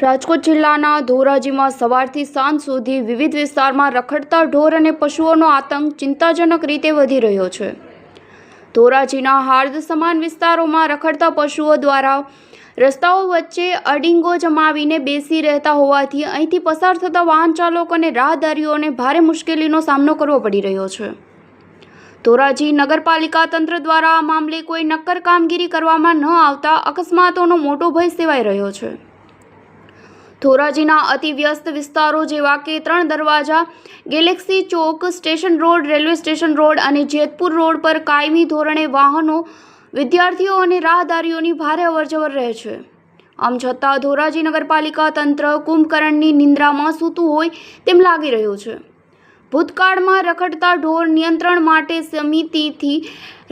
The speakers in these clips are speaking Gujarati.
રાજકોટ જિલ્લાના ધોરાજીમાં સવારથી સાંજ સુધી વિવિધ વિસ્તારમાં રખડતા ઢોર અને પશુઓનો આતંક ચિંતાજનક રીતે વધી રહ્યો છે। ધોરાજીના હાર્દ સમાન વિસ્તારોમાં રખડતા પશુઓ દ્વારા રસ્તાઓ વચ્ચે અડીંગો જમાવીને બેસી રહેતા હોવાથી અહીંથી પસાર થતા વાહન ચાલકો અને રાહદારીઓને ભારે મુશ્કેલીનો સામનો કરવો પડી રહ્યો છે। ધોરાજી નગરપાલિકા તંત્ર દ્વારા આ મામલે કોઈ નક્કર કામગીરી કરવામાં ન આવતા અકસ્માતોનો મોટો ભય સેવાઈ રહ્યો છે। ધોરાજીના અતિ વ્યસ્ત વિસ્તારો જેવા કે 3 દરવાજા, galaxy chowk, station road, railway station road અને જેતપુર રોડ પર કાયમી ધોરણે વાહનો, વિદ્યાર્થીઓ અને રાહદારીઓની ભારે અવરજવર રહે છે। આમ છતાં ધોરાજી નગરપાલિકા તંત્ર કુંભકર્ણની નિંદ્રામાં સૂતું હોય તેમ લાગી રહ્યું છે। ભૂતકાળમાં રખડતા ઢોર નિયંત્રણ માટે સમિતિથી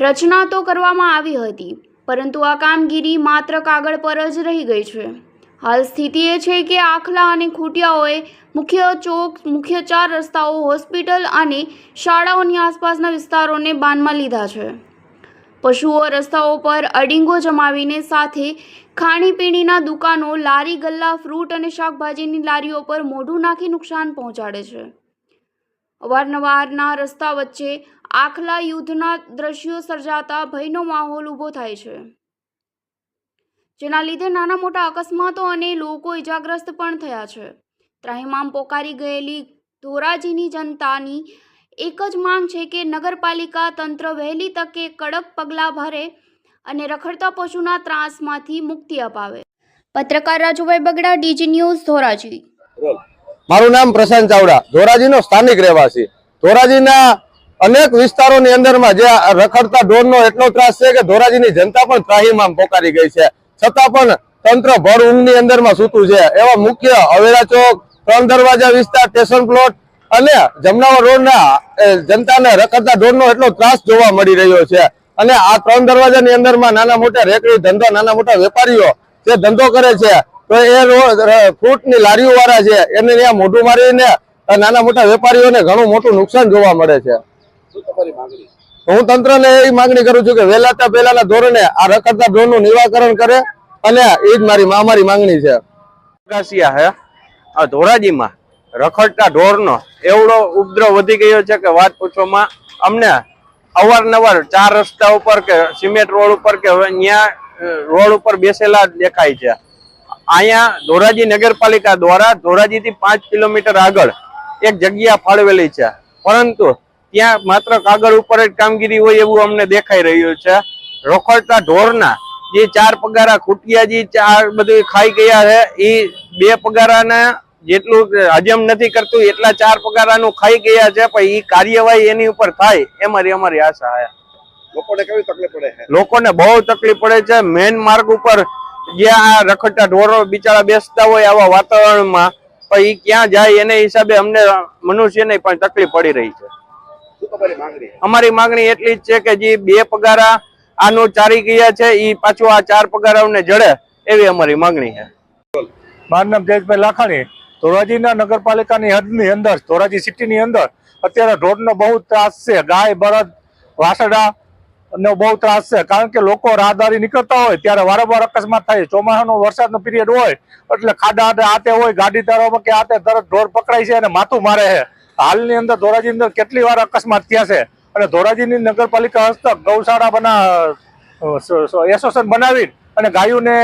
રચના તો કરવામાં આવી હતી, પરંતુ આ કામગીરી માત્ર કાગળ પર જ રહી ગઈ છે। હાલ સ્થિતિ એ છે કે આખલા અને ખૂટિયાઓએ મુખ્ય ચોક, મુખ્ય 4 રસ્તાઓ, હોસ્પિટલ અને શાળાઓની આસપાસના વિસ્તારોને બાનમાં લીધા છે। પશુઓ રસ્તાઓ પર અડીંગો જમાવીને સાથે ખાણીપીણીના દુકાનો, લારી ગલ્લા, ફ્રૂટ અને શાકભાજીની લારીઓ પર મોઢું નાખી નુકસાન પહોંચાડે છે। અવારનવારના રસ્તા વચ્ચે આખલા યુદ્ધના દ્રશ્યો સર્જાતા ભયનો માહોલ ઊભો થાય છે, જેના લીધે નાના મોટા અકસ્માતો અને લોકો ઇજાગ્રસ્ત પણ થયા છે। ત્રાહિમામ પોકારી ગયેલી ધોરાજીની જનતાની એક જ માંગ છે કે નગરપાલિકા તંત્ર વહેલી તકે કડક પગલાં ભરે અને રખડતા પશુના ત્રાસમાંથી મુક્તિ અપાવે। પત્રકાર રાજુભાઈ બગડા, ડીજી ન્યૂઝ, ધોરાજી। મારું નામ પ્રશાંત ચાવડા, ધોરાજીનો સ્થાનિક રહેવાસી। ધોરાજીના અનેક વિસ્તારોની અંદરમાં જે રખડતા ઢોરનો એટલો ત્રાસ છે કે ધોરાજીની જનતા પણ ત્રાહિમામ પોકારી ગઈ છે, છતાં પણ તંત્ર ભર ઊંઘની અંદરમાં સૂતું છે। એવા મુખ્ય અવેરા ચોક, 3 દરવાજા વિસ્તાર, સ્ટેશન પ્લોટ અને જમનાવર રોડના જનતાને રખડતા ઢોરનો એટલો ત્રાસ જોવા મળી રહ્યો છે। અને આ 3 દરવાજાની અંદરમાં નાના મોટા રેકડી ધંધો, નાના મોટા વેપારીઓ જે ધંધો કરે છે, તો એ ફ્રૂટની લારીઓ વાળા છે, એને ત્યાં મોઢું મારીને નાના મોટા વેપારીઓને ઘણું મોટું નુકસાન જોવા મળે છે। હું તંત્રને એ માંગણી કરું છું કે વહેલાતા પહેલાના ધોરણે આ રખડતા ઢોરનું નિરાકરણ કરે, અને એ જ અમારી માંગણી છે। ધોરાજીમાં રખડતા ઢોરનો એવડો ઉપદ્રવ વધી ગયો છે કે વાત પૂછવામાં। અમને અવારનવાર 4 રસ્તા ઉપર કે સિમેન્ટ રોડ ઉપર કે અહીંયા રોડ ઉપર બેસેલા દેખાય છે। અહીંયા ધોરાજી નગરપાલિકા દ્વારા ધોરાજીથી 5 કિલોમીટર આગળ એક જગ્યા ફાળવેલી છે, પરંતુ ત્યાં માત્ર કાગળ ઉપર જ કામગીરી હોય એવું અમને દેખાઈ રહ્યું છે। રખડતા ઢોરના જે 4 પગારા ખૂટિયાજી 4 બધું ખાઈ ગયા છે, એ 2 પગારાને જેટલું હજમ નથી કરતું એટલા 4 પગારાનું ખાઈ ગયા છે, પણ એ કાર્યવાહી એની ઉપર થાય અમારી આશા છે। લોકોને કેવી તકલીફ પડે છે? લોકોને બહુ તકલીફ પડે છે। મેન માર્ગ ઉપર જ્યાં આ રખડતા ઢોરો બિચારા બેસતા હોય આવા વાતાવરણમાં, પણ એ ક્યાં જાય એને હિસાબે અમને મનુષ્યને પણ તકલીફ પડી રહી છે। અમારી માંગણી એટલી જ છે કે જે 2 પગારા આનું ચારી ગયા છે, એ પાછું આ 4 પગારાઓને જડે એવી અમારી માંગણી છે। મારું નામ જયેશભાઈ લાખાણી, ધોરાજીના નગરપાલિકાની હદની અંદર, ધોરાજી સિટીની અંદર અત્યારે ઢોરનો બહુ ત્રાસ છે। ગાય, બળદ, વાસડા નો બહુ ત્રાસ છે, કારણ કે લોકો રાહદારી નીકળતા હોય ત્યારે વારંવાર અકસ્માત થાય। ચોમાસાનો વરસાદનો પીરિયડ હોય એટલે ખાડા આતે હોય, ગાડી તારવામાં કે આતે તરત ઢોર પકડાય છે અને માથું મારે છે। હાલની અંદર ધોરાજી અંદર કેટલી વાર અકસ્માત થયા છે, અને ધોરાજીની નગરપાલિકા હસ્તક ગૌશાળા એસોસિએશન બનાવી અને ગાયોને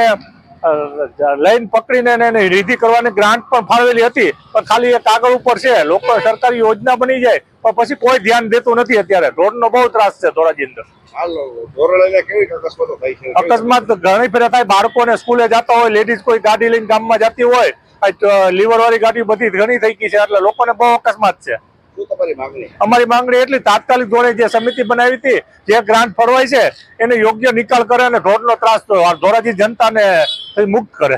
લઈને પકડીને એને રીધી કરવાની ગ્રાન્ટ પણ ફાળવેલી હતી, પણ ખાલી એ કાગળ ઉપર છે। લોકો સરકારી યોજના બની જાય પણ પછી કોઈ ધ્યાન દેતું નથી। અત્યારે ઢોરનો બહુ ત્રાસ છે ધોરાજી અંદર। અકસ્માત ઘણી ફેર થાય, બાળકોને સ્કૂલે જતા હોય, લેડીઝ કોઈ ગાડી લઈને ગામમાં જતી હોય, લીવર વાળી ગાડી બધી ઘણી થઈ ગઈ છે, એટલે લોકોને બહુ અકસ્માત છે। અમારી માંગણી એટલી તાત્કાલિક ધોરણે જે સમિતિ બનાવી હતી, જે ગ્રાન્ટ ફળવાય છે એને યોગ્ય નિકાલ કરે અને ઢોરનો ત્રાસ ધોરાજી જનતાને મુક્ત કરે।